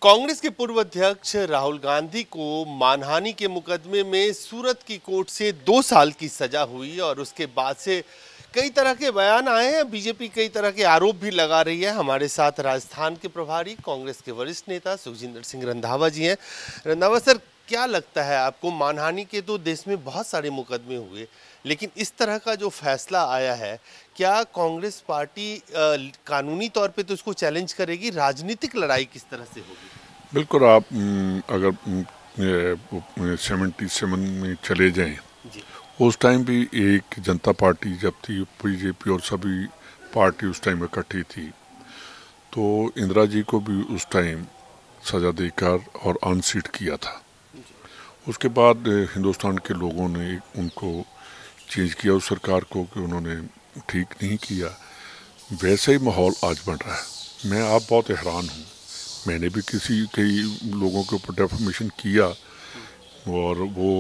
कांग्रेस के पूर्व अध्यक्ष राहुल गांधी को मानहानि के मुकदमे में सूरत की कोर्ट से 2 साल की सजा हुई और उसके बाद से कई तरह के बयान आए हैं। बीजेपी कई तरह के आरोप भी लगा रही है। हमारे साथ राजस्थान के प्रभारी कांग्रेस के वरिष्ठ नेता सुखजिंदर सिंह रंधावा जी हैं। रंधावा सर, क्या लगता है आपको? मानहानि के तो देश में बहुत सारे मुकदमे हुए, लेकिन इस तरह का जो फैसला आया है, क्या कांग्रेस पार्टी कानूनी तौर पे तो इसको चैलेंज करेगी? राजनीतिक लड़ाई किस तरह से होगी? बिल्कुल। आप अगर 77 में चले जाएं, उस टाइम भी एक जनता पार्टी जब थी, बीजेपी और सभी पार्टी उस टाइम इकट्ठी थी, तो इंदिरा जी को भी उस टाइम सज़ा देकर और अनसीट किया था। उसके बाद हिंदुस्तान के लोगों ने उनको चेंज किया, उस सरकार को, कि उन्होंने ठीक नहीं किया। वैसे ही माहौल आज बन रहा है। मैं आप बहुत हैरान हूँ। मैंने भी कई लोगों के ऊपर डेफमेशन किया और वो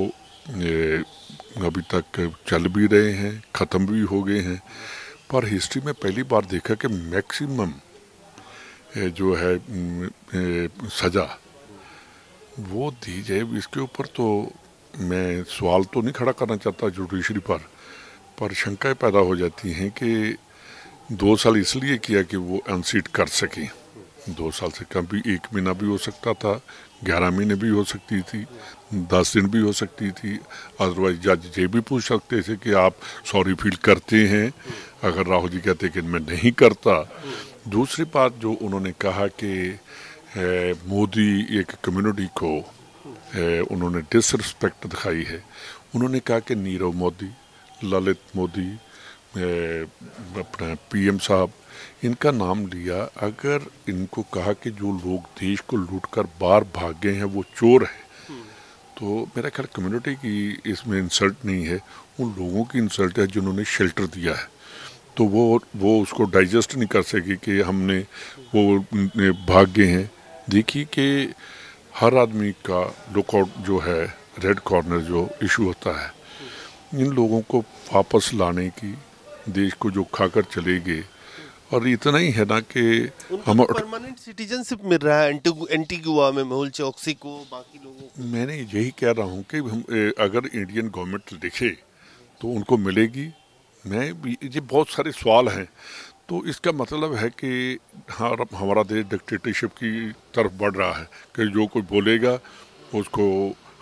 अभी तक चल भी रहे हैं, ख़त्म भी हो गए हैं। पर हिस्ट्री में पहली बार देखा कि मैक्सिमम जो है सज़ा वो दी जाए। इसके ऊपर तो मैं सवाल तो नहीं खड़ा करना चाहता जुडिशरी पर शंकाएं पैदा हो जाती हैं कि 2 साल इसलिए किया कि वो अनसीट कर सकें। 2 साल से कम भी, 1 महीना भी हो सकता था, 11 महीने भी हो सकती थी, 10 दिन भी हो सकती थी। अदरवाइज जज ये भी पूछ सकते थे कि आप सॉरी फील करते हैं, अगर राहुल जी कहते कि मैं नहीं करता। दूसरी बात जो उन्होंने कहा कि मोदी एक कम्युनिटी को उन्होंने डिसरिस्पेक्ट दिखाई है। उन्होंने कहा कि नीरव मोदी, ललित मोदी, अपना पीएम साहब, इनका नाम लिया। अगर इनको कहा कि जो लोग देश को लूटकर बाहर भाग गए हैं वो चोर हैं, तो मेरा ख्याल कम्युनिटी की इसमें इंसल्ट नहीं है, उन लोगों की इंसल्ट है जिन्होंने शेल्टर दिया है। तो वो उसको डाइजेस्ट नहीं कर सकी कि हमने वो भाग गए हैं। देखिए कि हर आदमी का लुकआउट जो है, रेड कॉर्नर जो इशू होता है, इन लोगों को वापस लाने की, देश को जो खाकर चले गए। और इतना ही है ना कि हम परमानेंट सिटीजनशिप मिल रहा है एंटीगुआ में मेहुल चोकसी को, बाकी लोगों को। मैंने यही कह रहा हूँ कि हम अगर इंडियन गवर्नमेंट लिखे तो उनको मिलेगी। मैं भी, ये बहुत सारे सवाल हैं। तो इसका मतलब है कि हाँ, हमारा देश डिक्टेटरशिप की तरफ बढ़ रहा है कि जो कोई बोलेगा उसको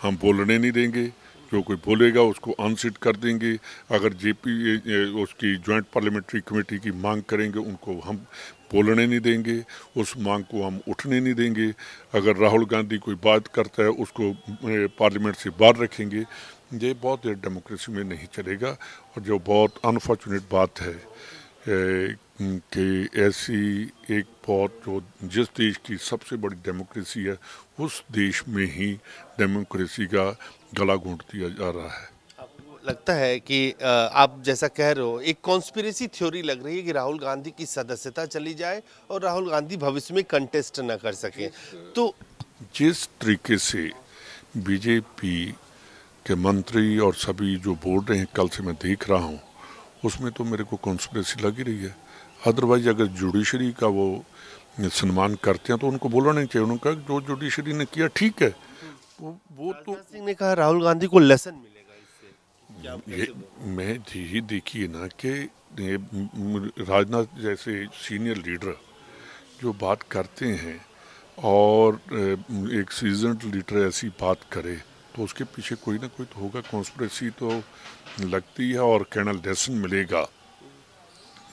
हम बोलने नहीं देंगे, जो कोई बोलेगा उसको अनसीट कर देंगे। अगर जेपी उसकी जॉइंट पार्लियामेंट्री कमेटी की मांग करेंगे, उनको हम बोलने नहीं देंगे, उस मांग को हम उठने नहीं देंगे। अगर राहुल गांधी कोई बात करता है उसको पार्लियामेंट से बाहर रखेंगे। ये बहुत देर डेमोक्रेसी में नहीं चलेगा। और जो बहुत अनफॉर्चुनेट बात है कि ऐसी एक बहुत, जो जिस देश की सबसे बड़ी डेमोक्रेसी है, उस देश में ही डेमोक्रेसी का गला घोंट दिया जा रहा है। आपको लगता है कि आप जैसा कह रहे हो, एक कॉन्स्पिरेसी थ्योरी लग रही है कि राहुल गांधी की सदस्यता चली जाए और राहुल गांधी भविष्य में कंटेस्ट न कर सके? तो जिस तरीके से बीजेपी के मंत्री और सभी जो बोल रहे हैं, कल से मैं देख रहा हूँ, उसमें तो मेरे को कॉन्स्पिरेसी लग ही रही है। अदरवाइज अगर जुडिशरी का वो सम्मान करते हैं तो उनको बोलना नहीं चाहिए। उन्होंने कहा जो जुडिशरी ने किया ठीक है। वो तो सिंह ने कहा राहुल गांधी को लेसन मिलेगा इससे। ये मैं यही देखिए ना कि राजनाथ जैसे सीनियर लीडर जो बात करते हैं और एक सीजन्ड लीडर ऐसी बात करे, तो उसके पीछे कोई ना कोई तो होगा। कॉन्स्पिरेसी तो लगती है और कहना लेसन मिलेगा,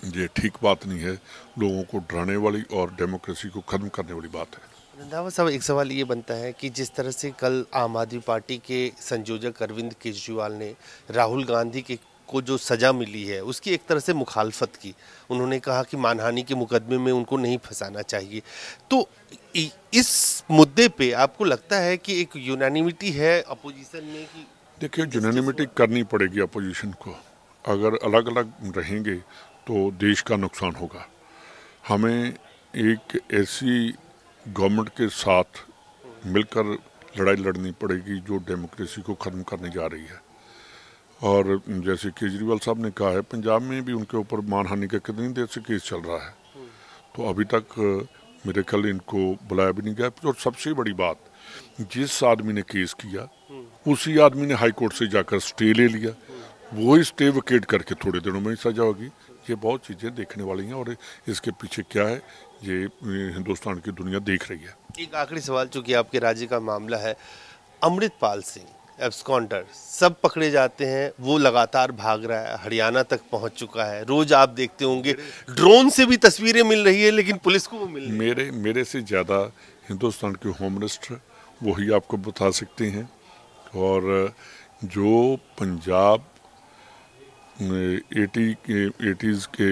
ये ठीक बात नहीं है। लोगों को डराने वाली और डेमोक्रेसी को ख़त्म करने वाली बात है। रंधावा साहब, एक सवाल ये बनता है कि जिस तरह से कल आम आदमी पार्टी के संयोजक अरविंद केजरीवाल ने राहुल गांधी के को जो सजा मिली है उसकी एक तरह से मुखालफत की। उन्होंने कहा कि मानहानि के मुकदमे में उनको नहीं फंसाना चाहिए। तो इस मुद्दे पे आपको लगता है कि एक यूनानिमिटी है अपोजिशन में कि? देखिए, यूनानिमिटी करनी पड़ेगी अपोजिशन को। अगर अलग अलग रहेंगे तो देश का नुकसान होगा। हमें एक ऐसी गवर्नमेंट के साथ मिलकर लड़ाई लड़नी पड़ेगी जो डेमोक्रेसी को ख़त्म करने जा रही है। और जैसे केजरीवाल साहब ने कहा है, पंजाब में भी उनके ऊपर मानहानि का कितनी देर से केस चल रहा है, तो अभी तक मेरे ख्याल इनको बुलाया भी नहीं गया। और सबसे बड़ी बात, जिस आदमी ने केस किया उसी आदमी ने हाई कोर्ट से जाकर स्टे ले लिया, वही स्टे वेकेट करके थोड़े दिनों में ही सजा होगी। ये बहुत चीज़ें देखने वाली हैं और इसके पीछे क्या है ये हिंदुस्तान की दुनिया देख रही है। एक आखिरी सवाल, चूंकि आपके राज्य का मामला है, अमृतपाल सिंह एब्सकॉन्डर सब पकड़े जाते हैं, वो लगातार भाग रहा है, हरियाणा तक पहुंच चुका है, रोज आप देखते होंगे ड्रोन से भी तस्वीरें मिल रही है, लेकिन पुलिस को वो मिल रही है। मेरे से ज़्यादा हिंदुस्तान के होम मिनिस्टर वही आपको बता सकते हैं। और जो पंजाब 80s के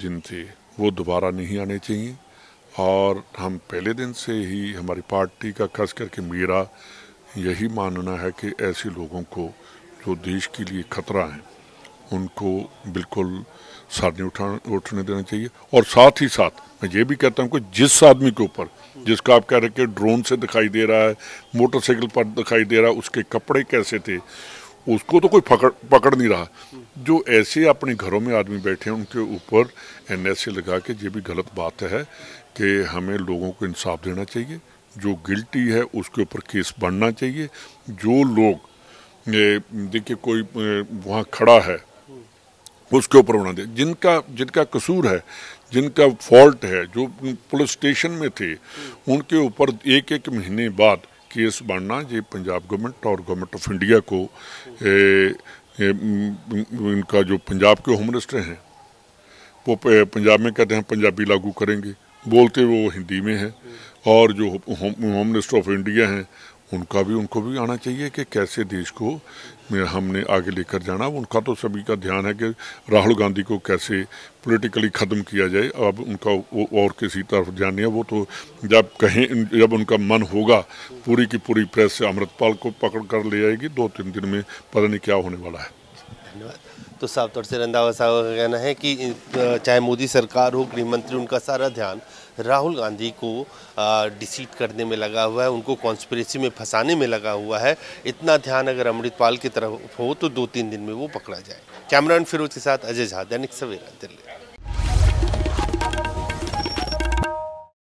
जिन थे वो दोबारा नहीं आने चाहिए। और हम पहले दिन से ही हमारी पार्टी का खास करके मेरा यही मानना है कि ऐसे लोगों को जो देश के लिए खतरा हैं उनको बिल्कुल साथ नहीं उठने देना चाहिए। और साथ ही साथ मैं ये भी कहता हूँ कि जिस आदमी के ऊपर, जिसका आप कह रहे कि ड्रोन से दिखाई दे रहा है, मोटरसाइकिल पर दिखाई दे रहा है, उसके कपड़े कैसे थे, उसको तो कोई पकड़ नहीं रहा। जो ऐसे अपने घरों में आदमी बैठे हैं उनके ऊपर NSA लगा के, ये भी गलत बात है कि हमें लोगों को इंसाफ देना चाहिए। जो गिल्टी है उसके ऊपर केस बढ़ना चाहिए। जो लोग देखिए कोई वहाँ खड़ा है उसके ऊपर होना दे, जिनका कसूर है, जिनका फॉल्ट है, जो पुलिस स्टेशन में थे उनके ऊपर एक महीने बाद केस बढ़ना, ये पंजाब गवर्नमेंट और गवर्नमेंट ऑफ इंडिया को इनका जो पंजाब के होम मिनिस्टर हैं वो पंजाब में कहते हैं पंजाबी लागू करेंगे, बोलते वो हिंदी में है। और जो होम मिनिस्टर ऑफ इंडिया हैं उनको भी आना चाहिए कि कैसे देश को हमने आगे लेकर जाना। उनका तो सभी का ध्यान है कि राहुल गांधी को कैसे पॉलिटिकली ख़त्म किया जाए। अब उनका और किसी तरफ ध्यान नहीं है। वो तो जब उनका मन होगा पूरी की पूरी प्रेस से अमृतपाल को पकड़ कर ले आएगी। 2-3 दिन में पता नहीं क्या होने वाला है। धन्यवाद। तो साफ तौर से रंधावा साहब का कहना है कि चाहे मोदी सरकार हो, गृह मंत्री, उनका सारा ध्यान राहुल गांधी को डिसीट करने में लगा हुआ है, उनको कॉन्स्पिरेसी में फंसाने में लगा हुआ है। इतना ध्यान अगर अमृतपाल की तरफ हो तो 2-3 दिन में वो पकड़ा जाए। कैमरामैन फिरोज के साथ अजय झा, दैनिक सवेरा, दिल्ली।